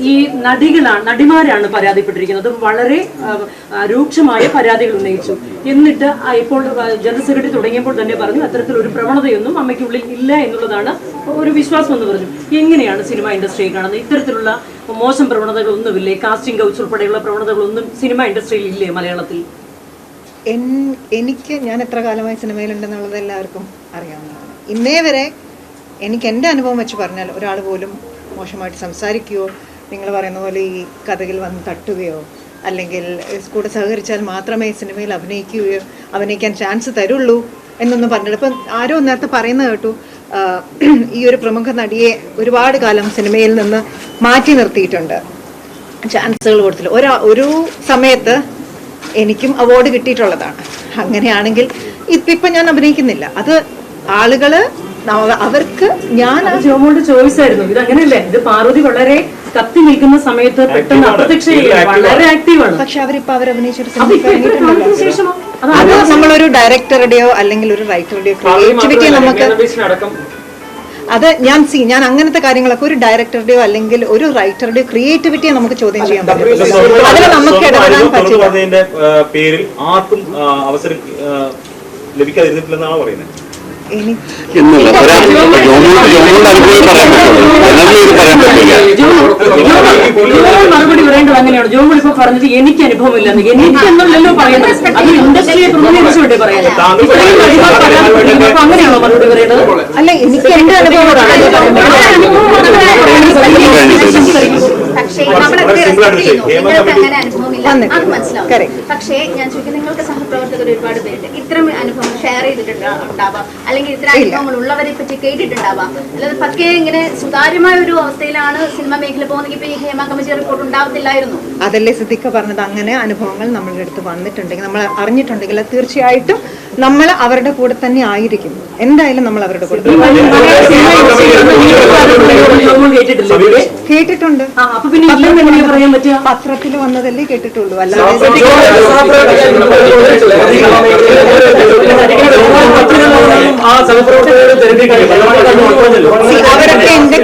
ഈ നടിമാരാണ് പരാതിപ്പെട്ടിരിക്കുന്നത്. വളരെ രൂക്ഷമായ പരാതികൾ ഉന്നയിച്ചു. എന്നിട്ട് ഇപ്പോൾ ജനറൽ സെക്രട്ടറി തുടങ്ങിയപ്പോൾ തന്നെ പറഞ്ഞു അത്തരത്തിലൊരു പ്രവണതയൊന്നും അമ്മയ്ക്കുള്ളിൽ ഇല്ല എന്നുള്ളതാണ് ഒരു വിശ്വാസം എന്ന് പറഞ്ഞു. എങ്ങനെയാണ് സിനിമ ഇൻഡസ്ട്രിയെ കാണുന്നത്? ഇത്തരത്തിലുള്ള മോശം പ്രവണതകളൊന്നുമില്ലേ? കാസ്റ്റിംഗ് കൗച്ച് ഉൾപ്പെടെയുള്ള പ്രവണതകളൊന്നും സിനിമ ഇൻഡസ്ട്രിയിൽ ഇല്ലേ മലയാളത്തിൽ? ഞാൻ എത്ര കാലമായി സിനിമയിലുണ്ടെന്നുള്ളത് എല്ലാവർക്കും അറിയാവുന്നതാണ്. ഇന്നേ വരെ എനിക്ക് എൻ്റെ അനുഭവം വെച്ച് പറഞ്ഞാൽ ഒരാൾ പോലും മോശമായിട്ട് സംസാരിക്കുകയോ നിങ്ങൾ പറയുന്ന പോലെ ഈ കഥയിൽ വന്ന് തട്ടുകയോ അല്ലെങ്കിൽ കൂടെ സഹകരിച്ചാൽ മാത്രമേ സിനിമയിൽ അഭിനയിക്കാൻ ചാൻസ് തരുള്ളൂ എന്നൊന്നും പറഞ്ഞിട്ട് ഇപ്പം ആരോ നേരത്തെ പറയുന്നത് കേട്ടു, ഈ ഒരു പ്രമുഖ നടിയെ ഒരുപാട് കാലം സിനിമയിൽ നിന്ന് മാറ്റി നിർത്തിയിട്ടുണ്ട്, ചാൻസുകൾ കൊടുത്തില്ല. ഒരു സമയത്ത് എനിക്കും അവാർഡ് കിട്ടിയിട്ടുള്ളതാണ്. അങ്ങനെയാണെങ്കിൽ ഇപ്പം ഞാൻ അഭിനയിക്കുന്നില്ല. അത് ആളുകള് അവർക്ക് ഞാൻ ജോമോളുടെ ചോയ്സ് ആയിരുന്നു. ഇത് അങ്ങനെയല്ലേ? ഇത് പാർവതി വളരെ കത്തി നിൽക്കുന്ന സമയത്ത് പെട്ടെന്ന് വളരെ ആക്റ്റീവാണ്. പക്ഷെ അവരിപ്പോ അവരഭിനയിച്ചൊരു അത് നമ്മളൊരു ഡയറക്ടറുടെയോ അല്ലെങ്കിൽ ഒരു റൈറ്ററുടെയോ ക്രിയേറ്റിവിറ്റി നമുക്ക് അത് ഞാൻ അങ്ങനത്തെ കാര്യങ്ങളൊക്കെ ഒരു ഡയറക്ടറുടെയോ അല്ലെങ്കിൽ ഒരു റൈറ്ററുടെയോ ക്രിയേറ്റിവിറ്റിയെ നമുക്ക് ചോദ്യം ചെയ്യാൻ പറ്റും. അതിൽ നമുക്ക് ഇടപെടാൻ പറ്റില്ല. പേരിൽ ആർക്കും അവസരം ലഭിക്കാതിരുന്നിട്ടില്ലെന്നാണ് പറയുന്നത്. മറുപടി പറയേണ്ടത് അങ്ങനെയാണ്. ജോമോൾ ഇപ്പൊ പറഞ്ഞത് എനിക്ക് അനുഭവമില്ല, എനിക്കെന്നല്ലോ പറയുന്നത്. അത് ഇൻഡസ്ട്രിയെ പ്രതിനിധിച്ചു വേണ്ടി പറയാൻ അങ്ങനെയാണോ മറുപടി പറയേണ്ടത്? അല്ല, എനിക്ക് എന്റെ അനുഭവമാണ്. പക്ഷേ അങ്ങനെ അനുഭവമില്ല, അത് മനസ്സിലാവും. പക്ഷേ ഞാൻ ചോദിക്കുന്നത്, നിങ്ങൾക്ക് സഹപ്രവർത്തകർ ഒരുപാട് പേരുണ്ട്, ഇത്തരം അനുഭവങ്ങൾ ഷെയർ ചെയ്തിട്ടുണ്ടാവാം, അല്ലെങ്കിൽ ഇത്തരം അനുഭവങ്ങൾ ഉള്ളവരെ പറ്റി കേട്ടിട്ടുണ്ടാവാം. അല്ലാതെ പക്കെ ഇങ്ങനെ സുതാര്യമായ ഒരു അവസ്ഥയിലാണ് സിനിമ മേഖല പോകുന്നെങ്കിൽ ഇപ്പൊ ഈ ഹേമ കമ്മിറ്റി റിപ്പോർട്ട് ഉണ്ടാവത്തില്ലായിരുന്നു. അതല്ലേ സിദ്ദിഖ പറഞ്ഞത്, അങ്ങനെ അനുഭവങ്ങൾ നമ്മളുടെ അടുത്ത് വന്നിട്ടുണ്ടെങ്കിൽ, നമ്മൾ അറിഞ്ഞിട്ടുണ്ടെങ്കിൽ തീർച്ചയായിട്ടും നമ്മൾ അവരുടെ കൂടെ തന്നെ ആയിരിക്കും. എന്തായാലും നമ്മൾ അവരുടെ കൂടെ കേട്ടിട്ടുണ്ട്. പത്രത്തിൽ വന്നതല്ലേ കേട്ടിട്ടുള്ളൂ, അല്ലാതെ അവരൊക്കെ എന്റെ